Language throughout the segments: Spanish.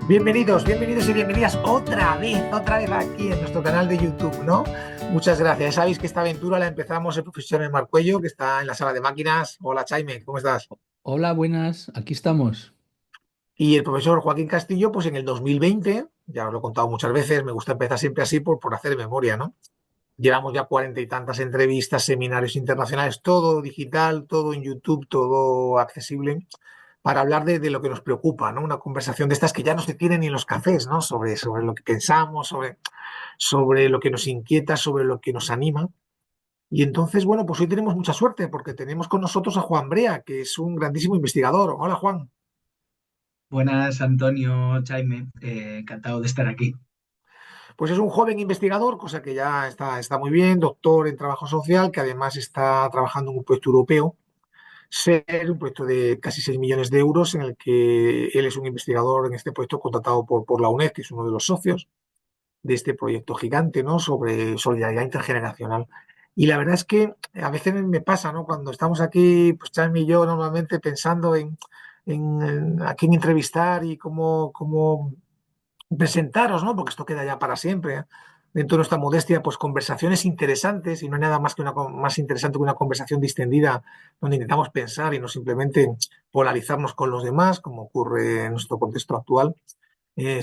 Bienvenidos y bienvenidas otra vez aquí en nuestro canal de YouTube, ¿no? Muchas gracias. Ya sabéis que esta aventura la empezamos el profesor Emar Cuello, que está en la sala de máquinas. Hola, Jaime, ¿cómo estás? Hola, buenas, aquí estamos. Y el profesor Joaquín Castillo, pues en el 2020, ya os lo he contado muchas veces, me gusta empezar siempre así por hacer memoria, ¿no? Llevamos ya 40 y tantas entrevistas, seminarios internacionales, todo digital, todo en YouTube, todo accesible, para hablar de lo que nos preocupa, ¿no? Una conversación de estas que ya no se tienen ni en los cafés, ¿no? Sobre lo que pensamos, sobre lo que nos inquieta, sobre lo que nos anima. Y entonces, bueno, pues hoy tenemos mucha suerte porque tenemos con nosotros a Juan Brea, que es un grandísimo investigador. Hola, Juan. Buenas, Antonio, Jaime, encantado de estar aquí. Pues es un joven investigador, cosa que ya está muy bien, doctor en trabajo social, que además está trabajando en un proyecto europeo, SER, un proyecto de casi 6 millones de euros, en el que él es un investigador en este proyecto contratado por la UNED, que es uno de los socios de este proyecto gigante, ¿no? Sobre solidaridad intergeneracional. Y la verdad es que a veces me pasa, ¿no? Cuando estamos aquí, pues Chami y yo normalmente pensando en a quién entrevistar y cómo presentaros, ¿no? Porque esto queda ya para siempre, ¿eh? Dentro de nuestra modestia, pues conversaciones interesantes, y no hay nada más que más interesante que una conversación distendida donde intentamos pensar y no simplemente polarizarnos con los demás, como ocurre en nuestro contexto actual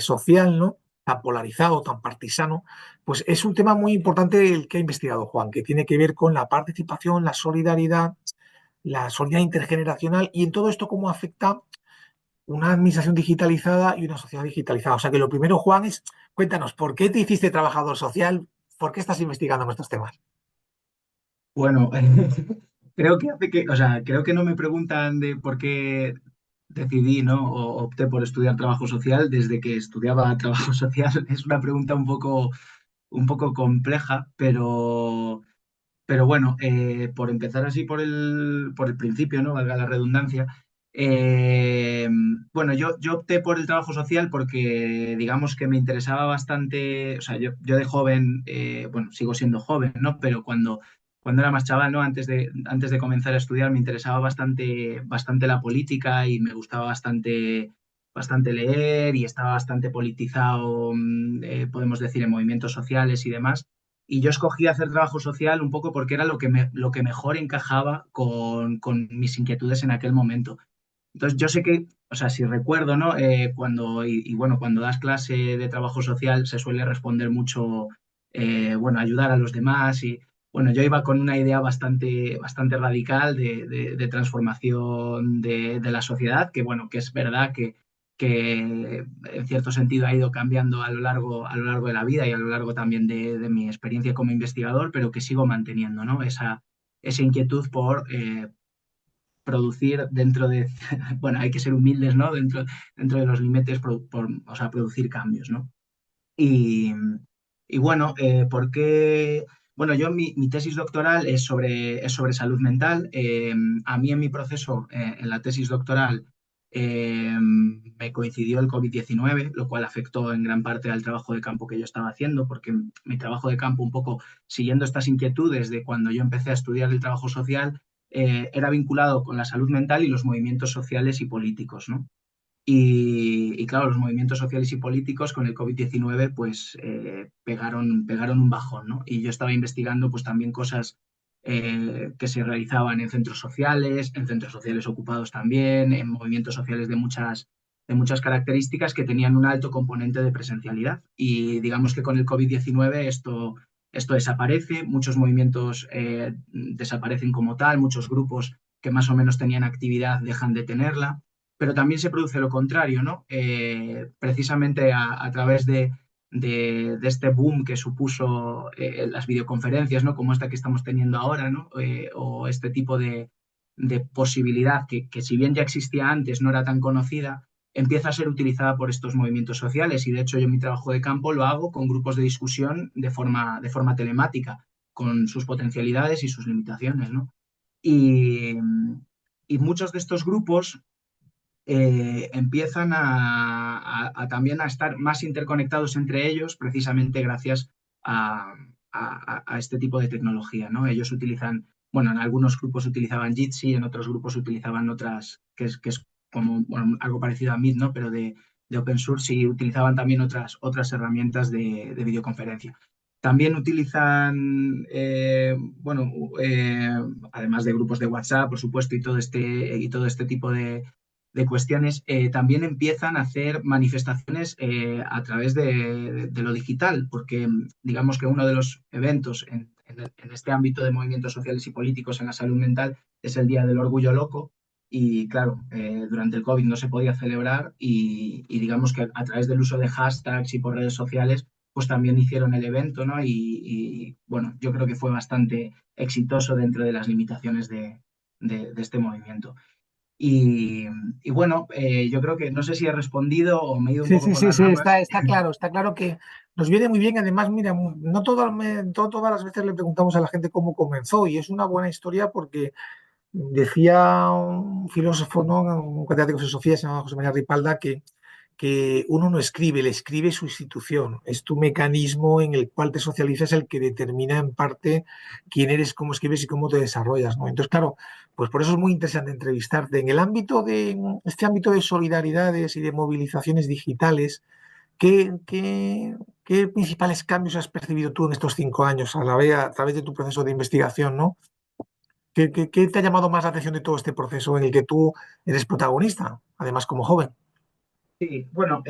social, ¿no? Tan polarizado, tan partisano, pues es un tema muy importante el que ha investigado Juan, que tiene que ver con la participación, la solidaridad intergeneracional y en todo esto cómo afecta una administración digitalizada y una sociedad digitalizada. O sea que lo primero, Juan, es cuéntanos, ¿por qué te hiciste trabajador social? ¿Por qué estás investigando en estos temas? Bueno, creo que no me preguntan de por qué decidí, ¿no? O opté por estudiar trabajo social desde que estudiaba trabajo social. Es una pregunta un poco compleja, pero bueno, por empezar así por el principio, ¿no? Valga la redundancia. eh, bueno, yo opté por el trabajo social porque digamos que me interesaba bastante, o sea, yo de joven, bueno, sigo siendo joven, ¿no? Pero cuando era más chaval, ¿no? Antes de comenzar a estudiar me interesaba bastante la política y me gustaba bastante leer y estaba bastante politizado, podemos decir, en movimientos sociales y demás. Y yo escogí hacer trabajo social un poco porque era lo que mejor encajaba con mis inquietudes en aquel momento. Entonces, yo sé que, o sea, si recuerdo, ¿no? Bueno, cuando das clase de trabajo social se suele responder mucho, bueno, ayudar a los demás y, bueno, yo iba con una idea bastante radical de transformación de la sociedad, que, bueno, que es verdad que en cierto sentido ha ido cambiando a lo largo de la vida y a lo largo también de mi experiencia como investigador, pero que sigo manteniendo, ¿no? Esa inquietud por producir dentro de, bueno, hay que ser humildes, ¿no? Dentro de los límites, o sea, producir cambios, ¿no? Y, y bueno, ¿por qué? Bueno, mi tesis doctoral es sobre salud mental. A mí en mi proceso, en la tesis doctoral, me coincidió el COVID-19, lo cual afectó en gran parte al trabajo de campo que yo estaba haciendo, porque mi trabajo de campo, un poco siguiendo estas inquietudes de cuando yo empecé a estudiar el trabajo social, era vinculado con la salud mental y los movimientos sociales y políticos, ¿no? Y claro, los movimientos sociales y políticos con el COVID-19 pues pegaron un bajón, ¿no? Y yo estaba investigando pues también cosas que se realizaban en centros sociales ocupados también, en movimientos sociales de muchas características que tenían un alto componente de presencialidad. Y digamos que con el COVID-19 esto desaparece, muchos movimientos desaparecen como tal, muchos grupos que más o menos tenían actividad dejan de tenerla, pero también se produce lo contrario, ¿no? Precisamente a través de este boom que supuso las videoconferencias, ¿no? Como esta que estamos teniendo ahora, ¿no? O este tipo de posibilidad que si bien ya existía antes, no era tan conocida, empieza a ser utilizada por estos movimientos sociales. Y de hecho yo mi trabajo de campo lo hago con grupos de discusión de forma telemática, con sus potencialidades y sus limitaciones, ¿no? Y, y muchos de estos grupos empiezan a también a estar más interconectados entre ellos precisamente gracias a, a este tipo de tecnología, ¿no? Ellos utilizan, bueno, en algunos grupos utilizaban Jitsi, en otros grupos utilizaban otras, que es como bueno, algo parecido a Meet, ¿no? Pero de open source y utilizaban también otras herramientas de videoconferencia. También utilizan, bueno, además de grupos de WhatsApp, por supuesto, y todo este tipo de cuestiones, también empiezan a hacer manifestaciones a través de lo digital, porque digamos que uno de los eventos en este ámbito de movimientos sociales y políticos en la salud mental es el Día del Orgullo Loco. Y claro, durante el COVID no se podía celebrar y digamos que a través del uso de hashtags y por redes sociales pues también hicieron el evento, ¿no? Bueno, yo creo que fue bastante exitoso dentro de las limitaciones de este movimiento. Y, y bueno, yo creo que no sé si he respondido o me he ido un Sí, poco sí, por sí, las sí, ramas. está claro que nos viene muy bien. Además, mira, no todas las veces le preguntamos a la gente cómo comenzó y es una buena historia porque decía un filósofo, ¿no? Un catedrático de filosofía, se llama José María Ripalda, que uno no escribe, le escribe su institución. Es tu mecanismo en el cual te socializas el que determina en parte quién eres, cómo escribes y cómo te desarrollas, ¿no? Entonces, claro, pues por eso es muy interesante entrevistarte. En el ámbito de este ámbito de solidaridades y de movilizaciones digitales, ¿qué principales cambios has percibido tú en estos 5 años a través de tu proceso de investigación, ¿no? ¿Qué te ha llamado más la atención de todo este proceso en el que tú eres protagonista, además como joven? Sí, bueno,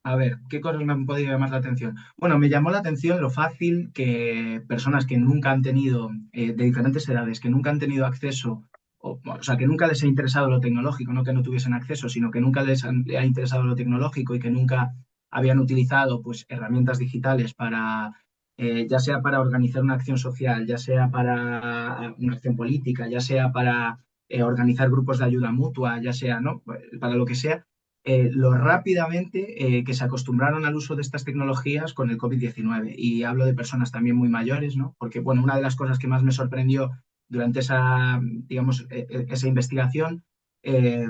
a ver, ¿qué cosas me han podido llamar la atención? Bueno, me llamó la atención lo fácil que personas que nunca han tenido, de diferentes edades, que nunca han tenido acceso, o sea, que nunca les ha interesado lo tecnológico, no que no tuviesen acceso, sino que nunca le ha interesado lo tecnológico y que nunca habían utilizado pues, herramientas digitales para, ya sea para organizar una acción social, ya sea para una acción política, ya sea para organizar grupos de ayuda mutua, ya sea, ¿no? Para lo que sea lo rápidamente que se acostumbraron al uso de estas tecnologías con el COVID-19. Y hablo de personas también muy mayores, ¿no? Porque, bueno, una de las cosas que más me sorprendió durante esa, digamos, esa investigación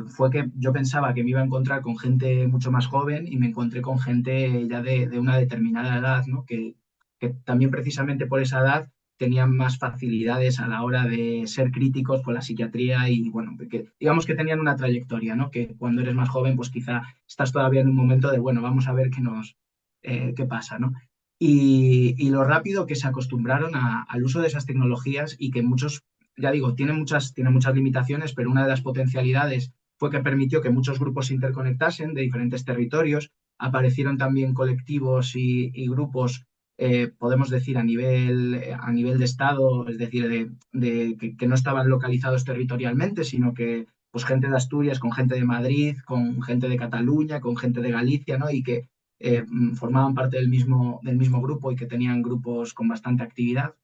fue que yo pensaba que me iba a encontrar con gente mucho más joven y me encontré con gente ya de una determinada edad, ¿no? Que también precisamente por esa edad tenían más facilidades a la hora de ser críticos con la psiquiatría y, bueno, que, digamos que tenían una trayectoria, ¿no? Que cuando eres más joven, pues quizá estás todavía en un momento de, bueno, vamos a ver qué pasa, ¿no? Y lo rápido que se acostumbraron al uso de esas tecnologías y que muchos, ya digo, tienen muchas limitaciones, pero una de las potencialidades fue que permitió que muchos grupos se interconectasen de diferentes territorios, aparecieron también colectivos y grupos podemos decir, a nivel de Estado, es decir, que no estaban localizados territorialmente, sino que pues gente de Asturias, con gente de Madrid, con gente de Cataluña, con gente de Galicia, ¿no? Y que formaban parte del mismo grupo y que tenían grupos con bastante actividad,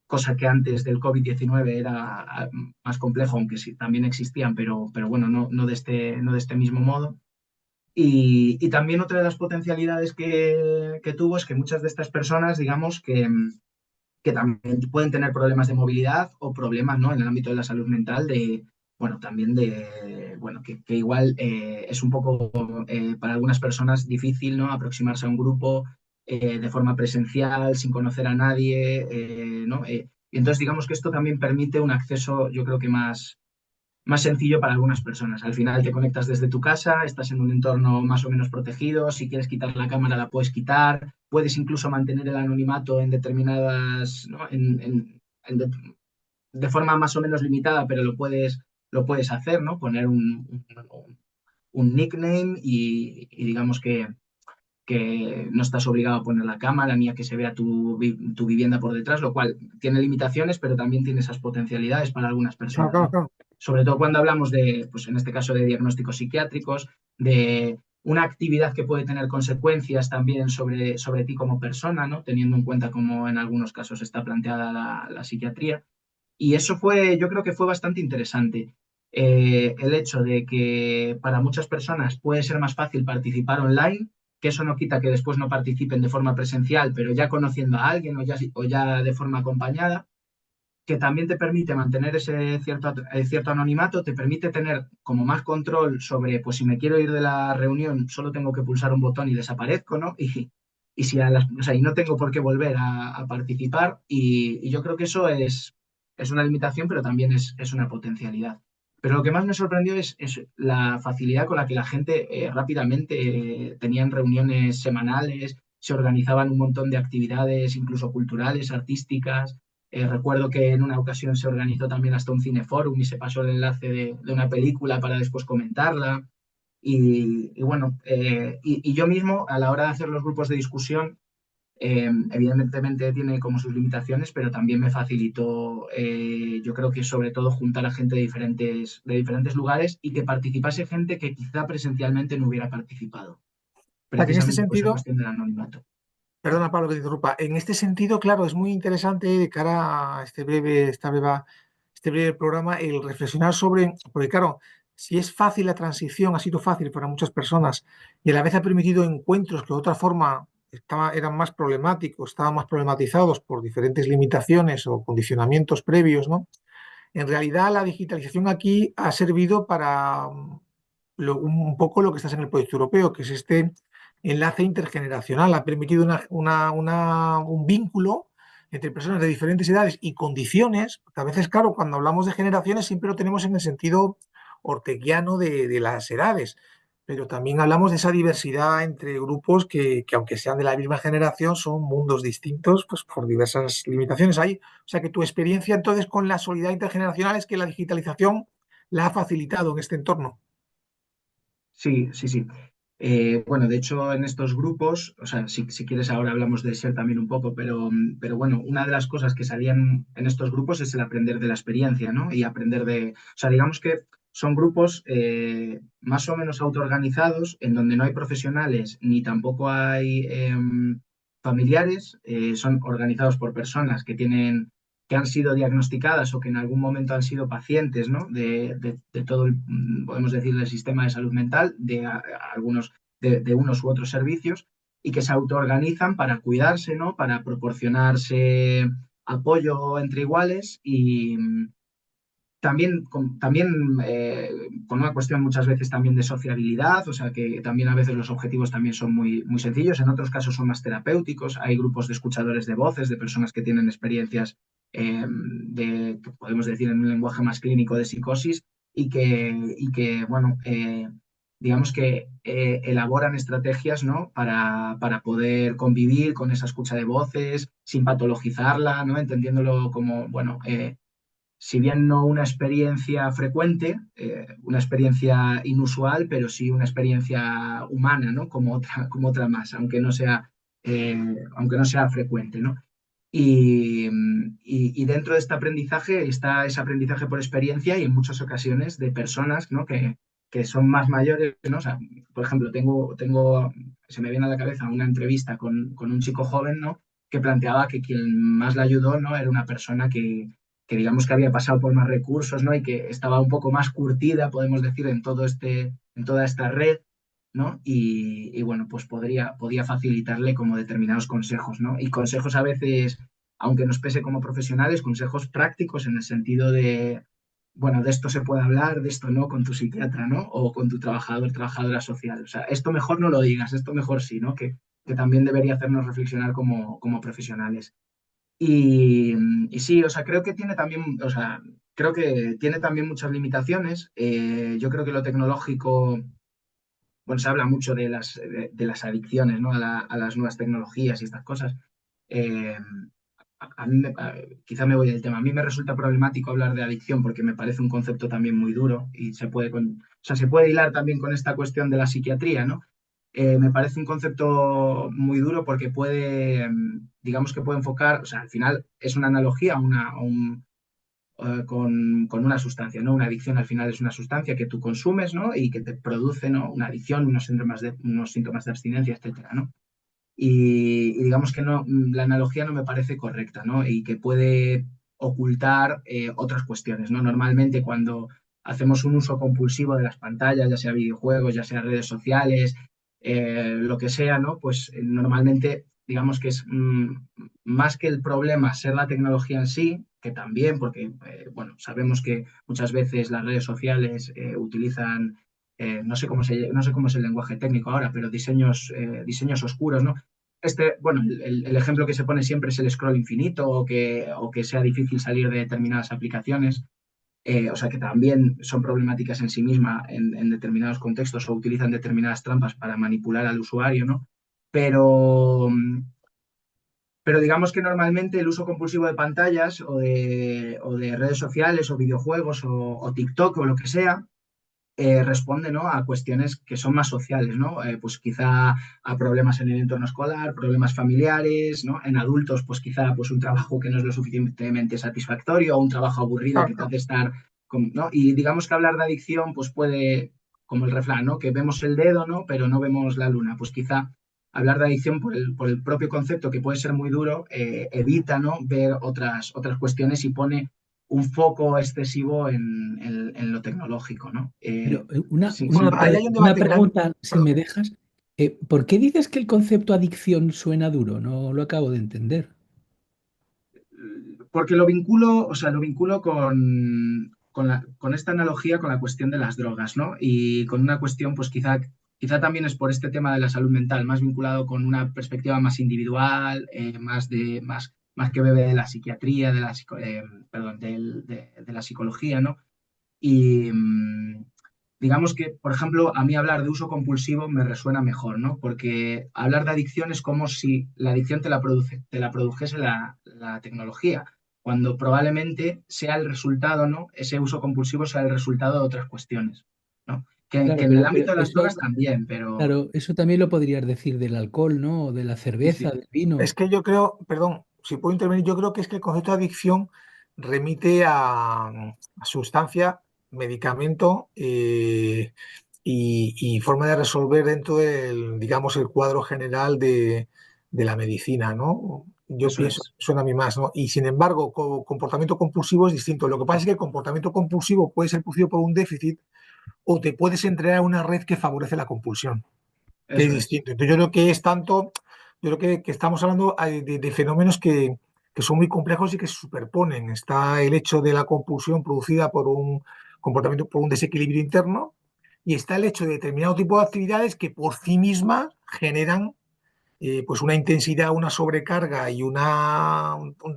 cosa que antes del COVID-19 era más complejo, aunque sí, también existían, pero bueno, no de este mismo modo. Y también otra de las potencialidades que tuvo es que muchas de estas personas, digamos, que también pueden tener problemas de movilidad o problemas, ¿no? En el ámbito de la salud mental, bueno, también bueno, que igual es un poco para algunas personas difícil, ¿no? Aproximarse a un grupo de forma presencial, sin conocer a nadie, ¿no? Y entonces, digamos que esto también permite un acceso, yo creo que más sencillo para algunas personas. Al final te conectas desde tu casa, estás en un entorno más o menos protegido, si quieres quitar la cámara la puedes quitar, puedes incluso mantener el anonimato en determinadas, ¿no? De forma más o menos limitada, pero lo puedes hacer, ¿no? Poner un nickname y digamos que no estás obligado a poner la cámara ni a que se vea tu vivienda por detrás, lo cual tiene limitaciones, pero también tiene esas potencialidades para algunas Claro, personas, claro, ¿no? claro. Sobre todo cuando hablamos de, pues en este caso, de diagnósticos psiquiátricos, de una actividad que puede tener consecuencias también sobre ti como persona, ¿no? Teniendo en cuenta cómo en algunos casos está planteada la psiquiatría. Y eso yo creo que fue bastante interesante. El hecho de que para muchas personas puede ser más fácil participar online, que eso no quita que después no participen de forma presencial, pero ya conociendo a alguien o ya de forma acompañada, que también te permite mantener ese cierto anonimato, te permite tener como más control sobre, pues si me quiero ir de la reunión, solo tengo que pulsar un botón y desaparezco, ¿no? Y si o sea, y no tengo por qué volver a participar, y yo creo que eso es una limitación, pero también es una potencialidad. Pero lo que más me sorprendió es la facilidad con la que la gente rápidamente tenían reuniones semanales, se organizaban un montón de actividades, incluso culturales, artísticas. Recuerdo que en una ocasión se organizó también hasta un cineforum y se pasó el enlace de una película para después comentarla. Y bueno, y yo mismo, a la hora de hacer los grupos de discusión, evidentemente tiene como sus limitaciones, pero también me facilitó, yo creo que sobre todo juntar a gente de diferentes lugares y que participase gente que quizá presencialmente no hubiera participado, O sea, que en este precisamente por esa sentido, cuestión del anonimato. perdona Pablo que te interrumpa, en este sentido, claro, es muy interesante de cara a este breve programa el reflexionar sobre, porque claro, si es fácil la transición, ha sido fácil para muchas personas y a la vez ha permitido encuentros que de otra forma eran más problemáticos, estaban más problematizados por diferentes limitaciones o condicionamientos previos, ¿no? En realidad, la digitalización aquí ha servido para un poco lo que estás en el proyecto europeo, que es este enlace intergeneracional. Ha permitido un vínculo entre personas de diferentes edades y condiciones, porque a veces, claro, cuando hablamos de generaciones siempre lo tenemos en el sentido orteguiano de las edades, pero también hablamos de esa diversidad entre grupos que aunque sean de la misma generación, son mundos distintos, pues por diversas limitaciones. Hay, o sea que tu experiencia entonces con la solidaridad intergeneracional es que la digitalización la ha facilitado en este entorno. Sí, sí, sí. Bueno, de hecho, en estos grupos, o sea, si quieres ahora hablamos de SER también un poco, pero bueno, una de las cosas que salían en estos grupos es el aprender de la experiencia, ¿no? Y aprender o sea, digamos que son grupos más o menos autoorganizados, en donde no hay profesionales ni tampoco hay familiares, son organizados por personas que han sido diagnosticadas o que en algún momento han sido pacientes, ¿no? De todo podemos decir, el sistema de salud mental, algunos, de unos u otros servicios, y que se autoorganizan para cuidarse, ¿no? Para proporcionarse apoyo entre iguales y con una cuestión muchas veces también de sociabilidad, o sea que también a veces los objetivos también son muy, muy sencillos, en otros casos son más terapéuticos, hay grupos de escuchadores de voces, de personas que tienen experiencias que podemos decir en un lenguaje más clínico de psicosis y que bueno, digamos que elaboran estrategias, ¿no? Para poder convivir con esa escucha de voces sin patologizarla, ¿no? Entendiéndolo como, bueno, si bien no una experiencia frecuente, una experiencia inusual, pero sí una experiencia humana, ¿no? Como otra más, eh, aunque no sea frecuente, ¿no? Y dentro de este aprendizaje está ese aprendizaje por experiencia y en muchas ocasiones de personas, ¿no? Que son más mayores, ¿no? O sea, por ejemplo, se me viene a la cabeza una entrevista con un chico joven, ¿no? Que planteaba que quien más le ayudó, ¿no? Era una persona que digamos que había pasado por más recursos, ¿no? Y que estaba un poco más curtida, podemos decir, en toda esta red, ¿no? Y bueno, pues podía facilitarle como determinados consejos, ¿no? Y consejos a veces, aunque nos pese como profesionales, consejos prácticos en el sentido de, bueno, de esto se puede hablar, de esto no, con tu psiquiatra, ¿no? O con tu trabajadora social. O sea, esto mejor no lo digas, esto mejor sí, ¿no? Que también debería hacernos reflexionar como profesionales. Y, y sí, o sea, creo que tiene también, o sea, creo que tiene también muchas limitaciones. Yo creo que lo tecnológico, bueno, se habla mucho de las adicciones, ¿no? A las nuevas tecnologías y estas cosas. Eh, a mí quizá me voy del tema. A mí me resulta problemático hablar de adicción porque me parece un concepto también muy duro y o sea, se puede hilar también con esta cuestión de la psiquiatría, ¿no? Me parece un concepto muy duro porque digamos que puede enfocar, o sea, al final es una analogía con una sustancia, ¿no? Una adicción al final es una sustancia que tú consumes, ¿no? Y que te produce, ¿no? Una adicción, unos síntomas de abstinencia, etcétera, ¿no? Y digamos que no, la analogía no me parece correcta, ¿no? Y que puede ocultar otras cuestiones, ¿no? Normalmente cuando hacemos un uso compulsivo de las pantallas, ya sea videojuegos, ya sea redes sociales, lo que sea, ¿no? Pues normalmente digamos que es más que el problema ser la tecnología en sí, que también, porque, bueno, sabemos que muchas veces las redes sociales utilizan no sé cómo es el lenguaje técnico ahora, pero diseños oscuros, ¿no? Bueno, el ejemplo que se pone siempre es el scroll infinito o que sea difícil salir de determinadas aplicaciones. o sea que también son problemáticas en sí misma en determinados contextos o utilizan determinadas trampas para manipular al usuario, ¿no? Pero, pero digamos que normalmente el uso compulsivo de pantallas o de redes sociales o videojuegos o TikTok o lo que sea, responde, ¿no? A cuestiones que son más sociales, ¿no? Pues quizá a problemas en el entorno escolar, problemas familiares, ¿no? En adultos, pues quizá pues un trabajo que no es lo suficientemente satisfactorio o un trabajo aburrido que te Exacto. hace estar, ¿no? Y digamos que hablar de adicción, pues puede, como el refrán, ¿no? Que vemos el dedo, ¿no? Pero no vemos la luna. Pues quizá hablar de adicción por el propio concepto, que puede ser muy duro, evita, ¿no? Ver otras cuestiones y pone un foco excesivo en lo tecnológico, ¿no? Pero Sí, Bueno, ahí hay un una debate grande. pregunta, si Perdón. me dejas. ¿Por qué dices que el concepto adicción suena duro? No lo acabo de entender. porque o sea, lo vinculo con esta analogía con la cuestión de las drogas, ¿no? Y con una cuestión, pues quizá también es por este tema de la salud mental, más vinculado con una perspectiva más individual, más que bebe de la psiquiatría, perdón, de la psicología, ¿no? Y digamos que, por ejemplo, a mí hablar de uso compulsivo me resuena mejor, ¿no? Porque hablar de adicción es como si la adicción te la produjese la tecnología, cuando probablemente sea el resultado, ¿no? Ese uso compulsivo sea el resultado de otras cuestiones, ¿no? Que Claro, en el pero ámbito de las eso, drogas también, pero claro, eso también lo podrías decir del alcohol, ¿no? O de la sí, cerveza, sí, del Es vino. que yo creo, perdón, si puedo intervenir, yo creo que es que el concepto de adicción remite a sustancia, medicamento y forma de resolver dentro del, digamos, el cuadro general de la medicina, ¿no? Yo eso pienso, es, suena a mí más, ¿no? Y sin embargo, comportamiento compulsivo es distinto. Lo que pasa es que el comportamiento compulsivo puede ser producido por un déficit o te puedes entrenar a una red que favorece la compulsión, que es eso es, distinto. Entonces yo creo que es tanto, yo creo que estamos hablando de fenómenos que son muy complejos y que se superponen. Está el hecho de la compulsión producida por un comportamiento, por un desequilibrio interno, y está el hecho de determinado tipo de actividades que por sí mismas generan pues una intensidad, una sobrecarga y un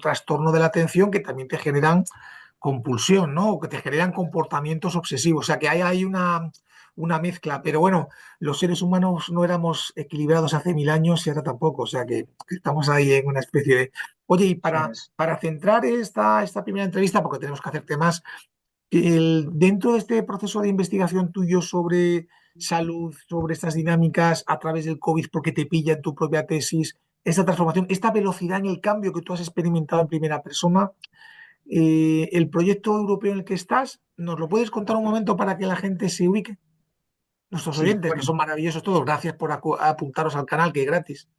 trastorno de la atención que también te generan compulsión, ¿no? O que te generan comportamientos obsesivos. O sea, que hay una mezcla. Pero bueno, los seres humanos no éramos equilibrados hace 1000 años y ahora tampoco. O sea, que estamos ahí en una especie de... Oye, y eso es. para centrar esta primera entrevista, porque tenemos que hacer temas dentro de este proceso de investigación tuyo sobre salud, sobre estas dinámicas a través del COVID, porque te pilla en tu propia tesis, esta transformación, esta velocidad en el cambio que tú has experimentado en primera persona, el proyecto europeo en el que estás, ¿nos lo puedes contar un momento para que la gente se ubique? Nuestros Sí, oyentes, que bueno. son maravillosos todos, gracias por apuntaros al canal, que es gratis.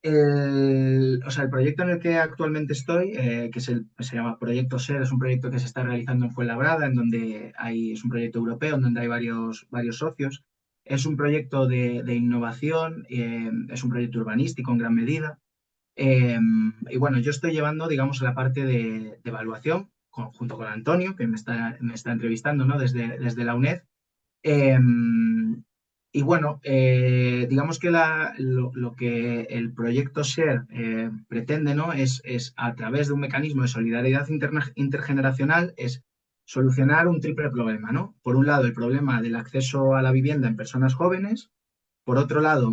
O sea, el proyecto en el que actualmente estoy, se llama Proyecto SER, es un proyecto que se está realizando en Fuenlabrada, es un proyecto europeo en donde hay varios socios. Es un proyecto de innovación, es un proyecto urbanístico en gran medida. Eh, y bueno, yo estoy llevando, digamos, la parte de evaluación junto con Antonio, que me está entrevistando, ¿no? Desde la UNED. Eh, y bueno, digamos que lo que el proyecto SHARE pretende, ¿no? Es a través de un mecanismo de solidaridad intergeneracional, es solucionar un triple problema, ¿no? Por un lado, el problema del acceso a la vivienda en personas jóvenes. Por otro lado,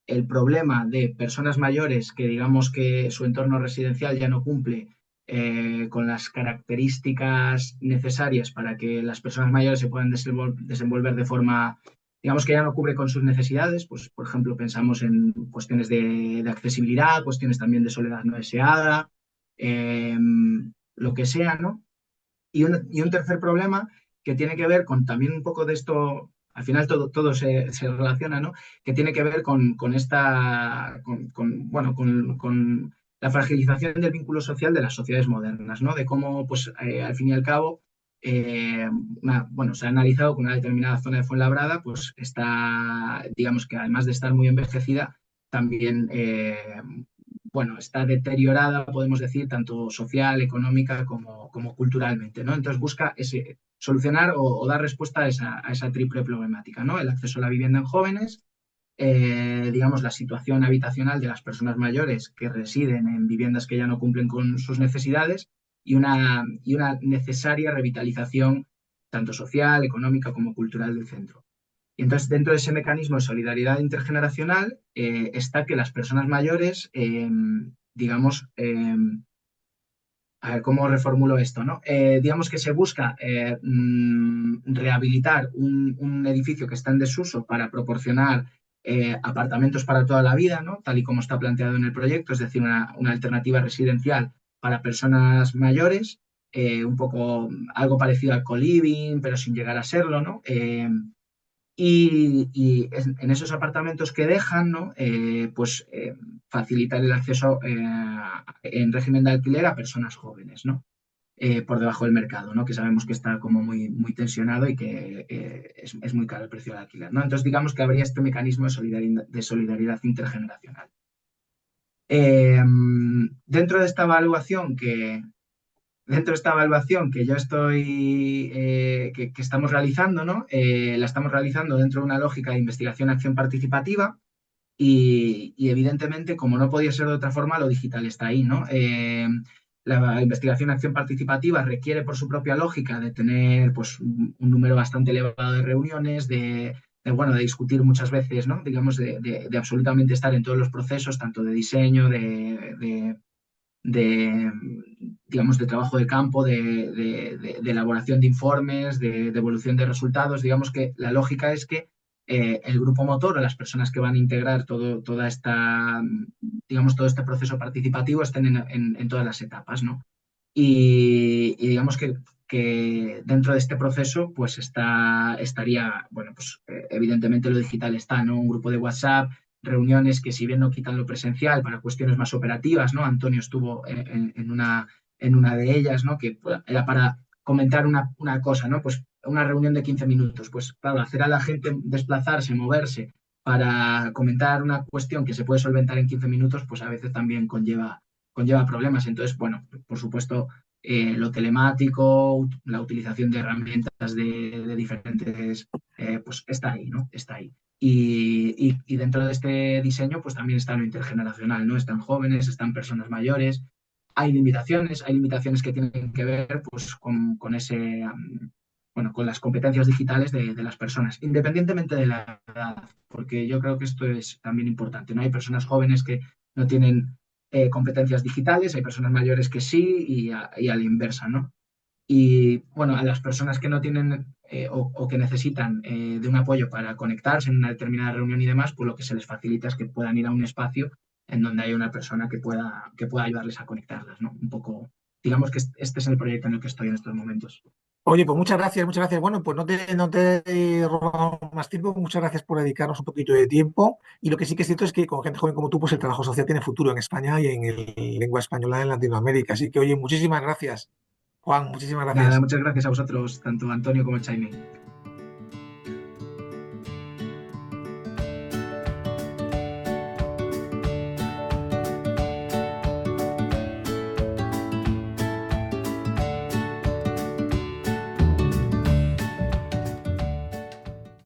el problema de personas mayores que digamos que su entorno residencial ya no cumple con las características necesarias para que las personas mayores se puedan desenvolver de forma, digamos que ya no cubre con sus necesidades, pues por ejemplo pensamos en cuestiones de accesibilidad, cuestiones también de soledad no deseada, eh, lo que sea, ¿no? Y un tercer problema que tiene que ver con también un poco de esto, al final todo se relaciona, ¿no? Que tiene que ver bueno, con la fragilización del vínculo social de las sociedades modernas, ¿no? De cómo, pues, al fin y al cabo, eh, bueno, se ha analizado que una determinada zona de Fuenlabrada, pues, está, digamos que además de estar muy envejecida, también bueno, está deteriorada, podemos decir, tanto social, económica como culturalmente, ¿no? Entonces busca solucionar o dar respuesta a esa triple problemática, ¿no? El acceso a la vivienda en jóvenes, digamos, la situación habitacional de las personas mayores que residen en viviendas que ya no cumplen con sus necesidades y una necesaria revitalización tanto social, económica como cultural del centro. Y entonces, dentro de ese mecanismo de solidaridad intergeneracional está que las personas mayores, digamos, a ver, ¿cómo reformulo esto, no? Digamos que se busca rehabilitar un edificio que está en desuso para proporcionar apartamentos para toda la vida, ¿no? Tal y como está planteado en el proyecto, es decir, una alternativa residencial para personas mayores, un poco algo parecido al co-living, pero sin llegar a serlo, ¿no? En esos apartamentos que dejan, ¿no? Pues facilitar el acceso en régimen de alquiler a personas jóvenes, ¿no? Por debajo del mercado, ¿no? Que sabemos que está como muy, muy tensionado y que es muy caro el precio del alquiler, ¿no? Entonces, digamos que habría este mecanismo de solidaridad intergeneracional. Dentro de esta evaluación que yo estoy, que estamos realizando, ¿no? La estamos realizando dentro de una lógica de investigación-acción participativa y evidentemente, como no podía ser de otra forma, lo digital está ahí, ¿no? La investigación-acción participativa requiere por su propia lógica de tener pues, un número bastante elevado de reuniones, bueno, de discutir muchas veces, ¿no? Digamos, de absolutamente estar en todos los procesos, tanto de diseño, de, digamos, de trabajo de campo, de elaboración de informes, de devolución de resultados. Digamos que la lógica es que el grupo motor o las personas que van a integrar toda esta, digamos, todo este proceso participativo estén en todas las etapas, ¿no? Y digamos que dentro de este proceso pues estaría, bueno, pues evidentemente lo digital está, ¿no? Un grupo de WhatsApp, reuniones que si bien no quitan lo presencial para cuestiones más operativas, ¿no? Antonio estuvo en una de ellas, ¿no? Que era para comentar una cosa, ¿no? Pues una reunión de 15 minutos, pues claro, hacer a la gente desplazarse, moverse para comentar una cuestión que se puede solventar en 15 minutos, pues a veces también conlleva problemas. Entonces, bueno, por supuesto, lo telemático, la utilización de herramientas de diferentes, pues está ahí, ¿no? Está ahí. Y dentro de este diseño, pues también está lo intergeneracional, ¿no? Están jóvenes, están personas mayores. Hay limitaciones que tienen que ver pues, con ese, bueno, con las competencias digitales de las personas, independientemente de la edad, porque yo creo que esto es también importante, ¿no? Hay personas jóvenes que no tienen competencias digitales, hay personas mayores que sí y a la inversa, ¿no? Y bueno, a las personas que no tienen o que necesitan de un apoyo para conectarse en una determinada reunión y demás, pues lo que se les facilita es que puedan ir a un espacio en donde haya una persona que pueda ayudarles a conectarlas, ¿no? Un poco, digamos que este es el proyecto en el que estoy en estos momentos. Oye, pues muchas gracias, muchas gracias. Bueno, pues no te he robado más tiempo. Muchas gracias por dedicarnos un poquito de tiempo. Y lo que sí que es cierto es que con gente joven como tú, pues el trabajo social tiene futuro en España y en lengua española en Latinoamérica. Así que, oye, muchísimas gracias, Juan, muchísimas Nada, gracias. muchas gracias a vosotros, tanto Antonio como Chaime.